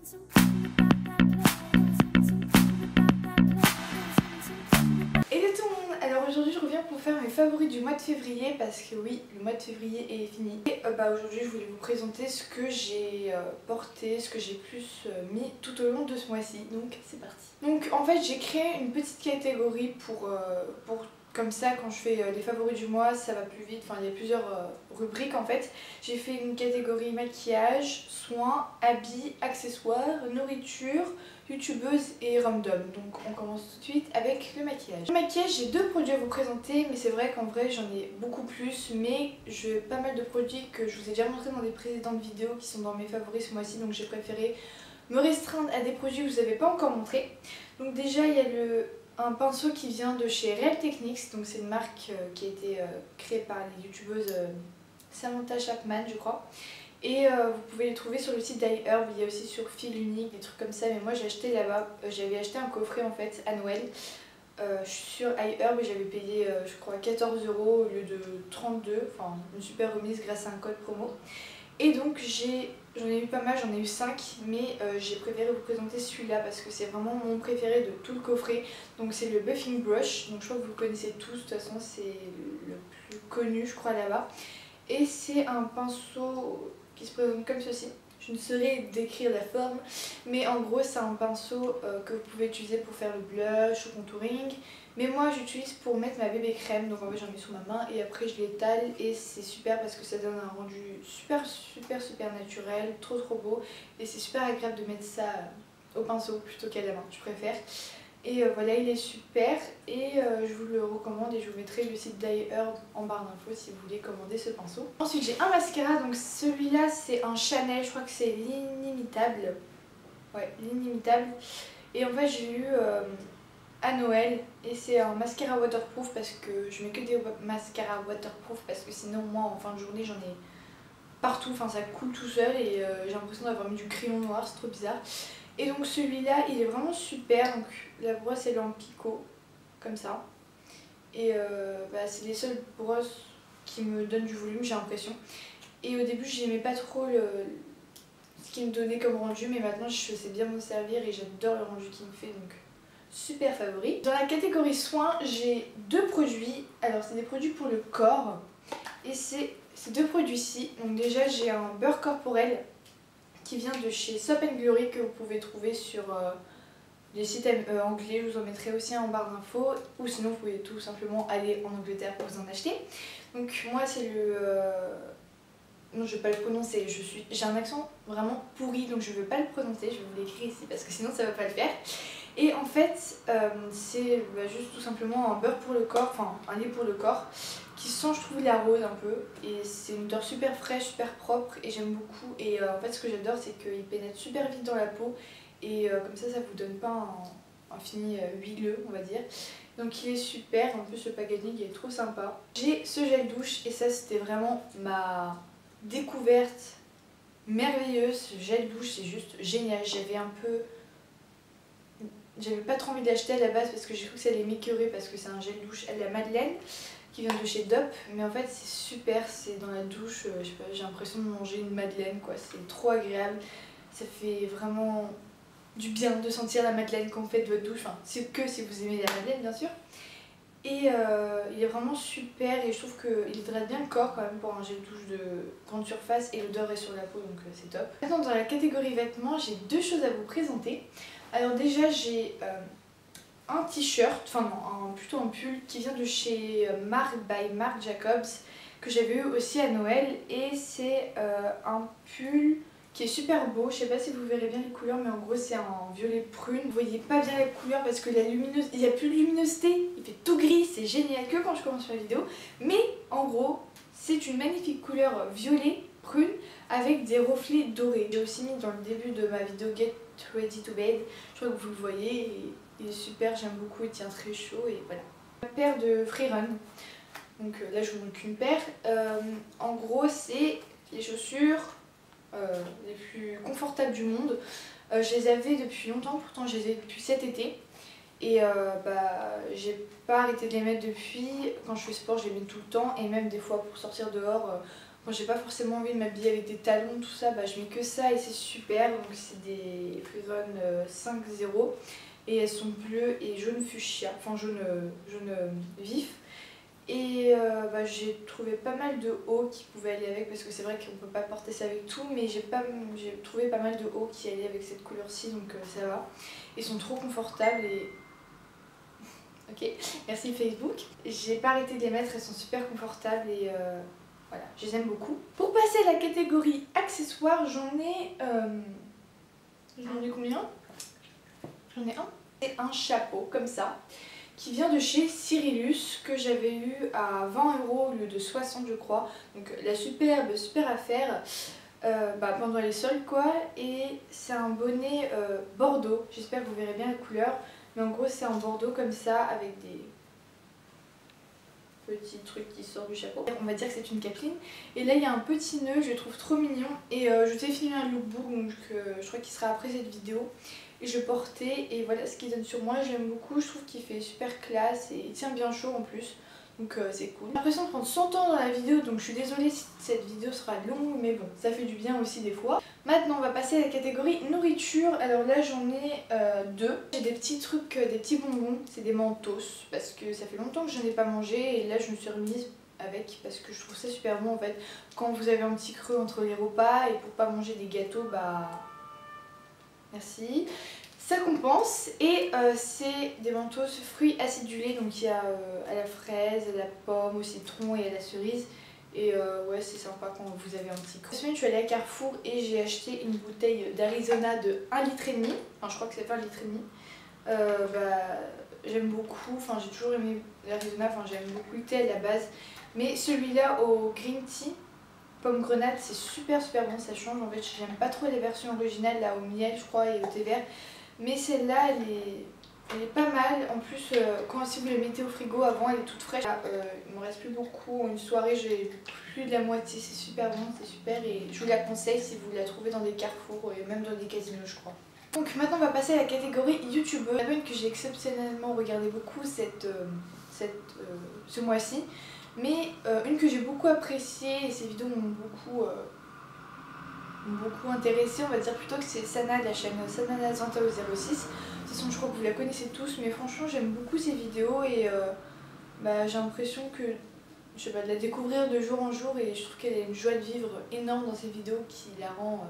Hello tout le monde. Alors aujourd'hui je reviens pour faire mes favoris du mois de février parce que oui, le mois de février est fini. Et aujourd'hui je voulais vous présenter ce que j'ai porté, ce que j'ai plus mis tout au long de ce mois-ci. Donc c'est parti. Donc en fait j'ai créé une petite catégorie pour comme ça quand je fais les favoris du mois ça va plus vite. Enfin il y a plusieurs rubriques en fait. J'ai fait une catégorie maquillage, soins, habits, accessoires, nourriture, youtubeuse et random. Donc on commence tout de suite avec le maquillage. Le maquillage, j'ai deux produits à vous présenter, mais c'est vrai qu'en vrai j'en ai beaucoup plus, mais j'ai pas mal de produits que je vous ai déjà montré dans des précédentes vidéos qui sont dans mes favoris ce mois-ci, donc j'ai préféré me restreindre à des produits que je vous avais pas encore montrés. Donc déjà il y a un pinceau qui vient de chez Real Techniques, donc c'est une marque qui a été créée par les youtubeuses Samantha Chapman je crois. Et vous pouvez les trouver sur le site d'iHerb, il y a aussi sur Fil Unique, des trucs comme ça, mais moi j'ai acheté là-bas, j'avais acheté un coffret en fait à Noël. Je suis sur iHerb et j'avais payé je crois 14 € au lieu de 32, enfin une super remise grâce à un code promo. Et donc j'en ai eu pas mal, j'en ai eu 5, mais j'ai préféré vous présenter celui-là parce que c'est vraiment mon préféré de tout le coffret. Donc c'est le Buffing Brush, donc je crois que vous le connaissez tous, de toute façon c'est le plus connu je crois là-bas. Et c'est un pinceau qui se présente comme ceci. Je ne saurais décrire la forme, mais en gros c'est un pinceau que vous pouvez utiliser pour faire le blush ou contouring. Mais moi j'utilise pour mettre ma bébé crème, donc en fait j'en mets sous ma main et après je l'étale et c'est super parce que ça donne un rendu super naturel, trop beau. Et c'est super agréable de mettre ça au pinceau plutôt qu'à la main, je préfère. Et voilà, il est super et je vous le recommande et je vous mettrai le site d'iHerb en barre d'infos si vous voulez commander ce pinceau. Ensuite j'ai un mascara, donc celui-là c'est un Chanel, je crois que c'est l'Inimitable. Ouais, l'Inimitable. Et en fait j'ai eu à Noël et c'est un mascara waterproof parce que je mets que des mascaras waterproof parce que sinon moi en fin de journée j'en ai partout, enfin ça coule tout seul et j'ai l'impression d'avoir mis du crayon noir, c'est trop bizarre. Et donc celui-là il est vraiment super, donc la brosse elle est en picot comme ça et c'est les seules brosses qui me donnent du volume j'ai l'impression. Et au début j'aimais pas trop ce qu'il me donnait comme rendu, mais maintenant je sais bien m'en servir et j'adore le rendu qu'il me fait, donc super favori. Dans la catégorie soins j'ai deux produits, alors c'est des produits pour le corps et c'est ces deux produits-ci. Donc déjà j'ai un beurre corporel qui vient de chez Soap & Glory que vous pouvez trouver sur les sites anglais, je vous en mettrai aussi en barre d'infos, ou sinon vous pouvez tout simplement aller en Angleterre pour vous en acheter. Donc moi c'est le... non je vais pas le prononcer, j'ai un accent vraiment pourri donc je veux pas le prononcer, je vais vous l'écrire ici parce que sinon ça va pas le faire. Et en fait c'est juste tout simplement un beurre pour le corps, enfin un lait pour le corps qui sent je trouve la rose un peu et c'est une odeur super fraîche, super propre et j'aime beaucoup. Et en fait ce que j'adore c'est qu'il pénètre super vite dans la peau et comme ça vous donne pas un fini huileux on va dire. Donc il est super, en plus le packaging est trop sympa. J'ai ce gel douche et ça c'était vraiment ma découverte merveilleuse. Ce gel douche c'est juste génial, j'avais pas trop envie d'acheter à la base parce que j'ai cru que ça allait m'écœurer parce que c'est un gel douche à la Madeleine qui vient de chez Dop, mais en fait c'est super, c'est dans la douche, je sais pas, j'ai l'impression de manger une madeleine quoi, c'est trop agréable, ça fait vraiment du bien de sentir la madeleine qu'on fait de votre douche, enfin c'est que si vous aimez la madeleine bien sûr. Et il est vraiment super et je trouve qu'il hydrate bien le corps quand même pour un gel douche de grande surface et l'odeur est sur la peau donc c'est top. Maintenant dans la catégorie vêtements j'ai deux choses à vous présenter. Alors déjà j'ai un t-shirt, enfin non, plutôt un pull qui vient de chez Marc by Marc Jacobs que j'avais eu aussi à Noël et c'est un pull qui est super beau, je sais pas si vous verrez bien les couleurs mais en gros c'est un violet prune. Vous voyez pas bien la couleur parce que il n'y a plus de luminosité, il fait tout gris, c'est génial que quand je commence ma vidéo, mais en gros c'est une magnifique couleur violet prune avec des reflets dorés. J'ai aussi mis dans le début de ma vidéo Get Ready to Bed, je crois que vous le voyez et il est super, j'aime beaucoup, il tient très chaud et voilà. Une paire de Freerun, donc là je vous montre qu'une paire. En gros c'est les chaussures les plus confortables du monde. Je les avais depuis longtemps, pourtant je les ai depuis cet été. Et j'ai pas arrêté de les mettre depuis. Quand je fais sport je les mets tout le temps et même des fois pour sortir dehors quand j'ai pas forcément envie de m'habiller avec des talons, tout ça, bah, je mets que ça et c'est super. Donc c'est des Free Zone 5.0 et elles sont bleues et jaune fuchsia, enfin jaune vif. Et bah, j'ai trouvé pas mal de hauts qui pouvaient aller avec, parce que c'est vrai qu'on peut pas porter ça avec tout, mais j'ai trouvé pas mal de hauts qui allaient avec cette couleur-ci, donc ça va. Ils sont trop confortables et... Ok, merci Facebook. J'ai pas arrêté de les mettre, elles sont super confortables et voilà, je les aime beaucoup. Pour passer à la catégorie accessoires, j'en ai combien? J'en ai un. C'est un chapeau comme ça, qui vient de chez Cyrillus, que j'avais eu à 20 € au lieu de 60 je crois. Donc la super affaire pendant les soldes quoi. Et c'est un bonnet bordeaux, j'espère que vous verrez bien la couleur. Mais en gros c'est un bordeaux comme ça avec des petits trucs qui sortent du chapeau. On va dire que c'est une capeline. Et là il y a un petit nœud, je le trouve trop mignon. Et je t'ai filmé un lookbook, donc je crois qu'il sera après cette vidéo. Et je portais et voilà ce qu'il donne sur moi, j'aime beaucoup, je trouve qu'il fait super classe et il tient bien chaud en plus, donc c'est cool. J'ai l'impression de prendre 100 ans dans la vidéo, donc je suis désolée si cette vidéo sera longue, mais bon, ça fait du bien aussi des fois. Maintenant on va passer à la catégorie nourriture. Alors là j'en ai deux. J'ai des petits trucs, des petits bonbons, c'est des Mentos, parce que ça fait longtemps que je n'en ai pas mangé et là je me suis remise avec parce que je trouve ça super bon en fait. Quand vous avez un petit creux entre les repas et pour pas manger des gâteaux, bah... merci. Ça compense et c'est des Mentos fruits acidulés, donc il y a à la fraise, à la pomme, au citron et à la cerise. Et ouais, c'est sympa quand vous avez un petit creux. Cette semaine je suis allée à Carrefour et j'ai acheté une bouteille d'Arizona de 1,5 litre. Enfin je crois que c'est pas 1,5 litre. J'aime beaucoup, enfin j'ai toujours aimé l'Arizona, enfin j'aime beaucoup le thé à la base. Mais celui-là au green tea, pomme grenade, c'est super bon, ça change. En fait j'aime pas trop les versions originales là au miel je crois et au thé vert. Mais celle-là elle est pas mal. En plus si vous la mettez au frigo avant elle est toute fraîche. Là, il me reste plus beaucoup. Une soirée j'ai bu plus de la moitié, c'est super bon, c'est super. Et je vous la conseille si vous la trouvez dans des carrefours et même dans des casinos je crois. Donc maintenant on va passer à la catégorie youtubeur. Une que j'ai exceptionnellement regardé beaucoup ce mois-ci. Mais une que j'ai beaucoup appréciée et ses vidéos m'ont beaucoup intéressée, on va dire plutôt que c'est Sana de la chaîne Sana Zanta au 06. De toute façon je crois que vous la connaissez tous, mais franchement j'aime beaucoup ses vidéos et j'ai l'impression que je sais pas, de la découvrir de jour en jour et je trouve qu'elle a une joie de vivre énorme dans ses vidéos qui la rend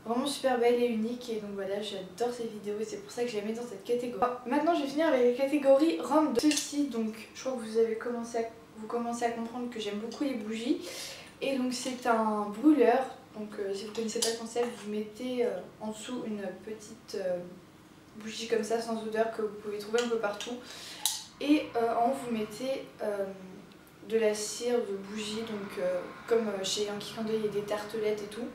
vraiment super belle et unique. Et donc voilà, j'adore ses vidéos et c'est pour ça que je la mets dans cette catégorie. Maintenant je vais finir avec la catégorie random. Ceci, donc je crois que vous commencez à comprendre que j'aime beaucoup les bougies. Et donc c'est un brûleur. Donc si vous ne connaissez pas le concept, vous mettez en dessous une petite bougie comme ça sans odeur que vous pouvez trouver un peu partout. Et en haut vous mettez de la cire de bougie, donc comme chez Yankee Candle il y a des tartelettes et tout.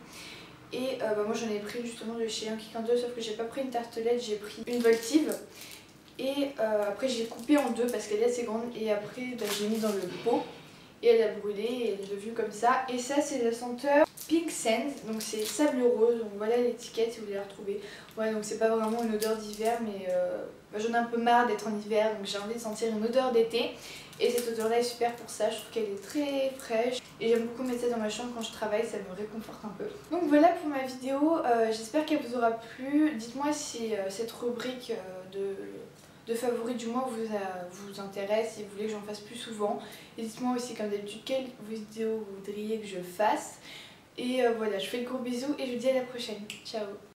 Et moi j'en ai pris justement de chez Yankee Candle, sauf que j'ai pas pris une tartelette, j'ai pris une Voltive. Et après j'ai coupé en deux parce qu'elle est assez grande et après j'ai mis dans le pot. Et elle a brûlé et elle est devenue comme ça. Et ça c'est la senteur Pink Sand, donc c'est sable rose, donc voilà l'étiquette si vous voulez la retrouver. Ouais, donc c'est pas vraiment une odeur d'hiver, mais j'en ai un peu marre d'être en hiver, donc j'ai envie de sentir une odeur d'été. Et cette odeur là est super pour ça, je trouve qu'elle est très fraîche. Et j'aime beaucoup mettre ça dans ma chambre quand je travaille, ça me réconforte un peu. Donc voilà pour ma vidéo, j'espère qu'elle vous aura plu. Dites-moi si cette rubrique de favoris du mois vous intéresse, si vous voulez que j'en fasse plus souvent. Et dites-moi aussi comme d'habitude quelle vidéo vous voudriez que je fasse. Et voilà, je fais de gros bisous et je vous dis à la prochaine. Ciao.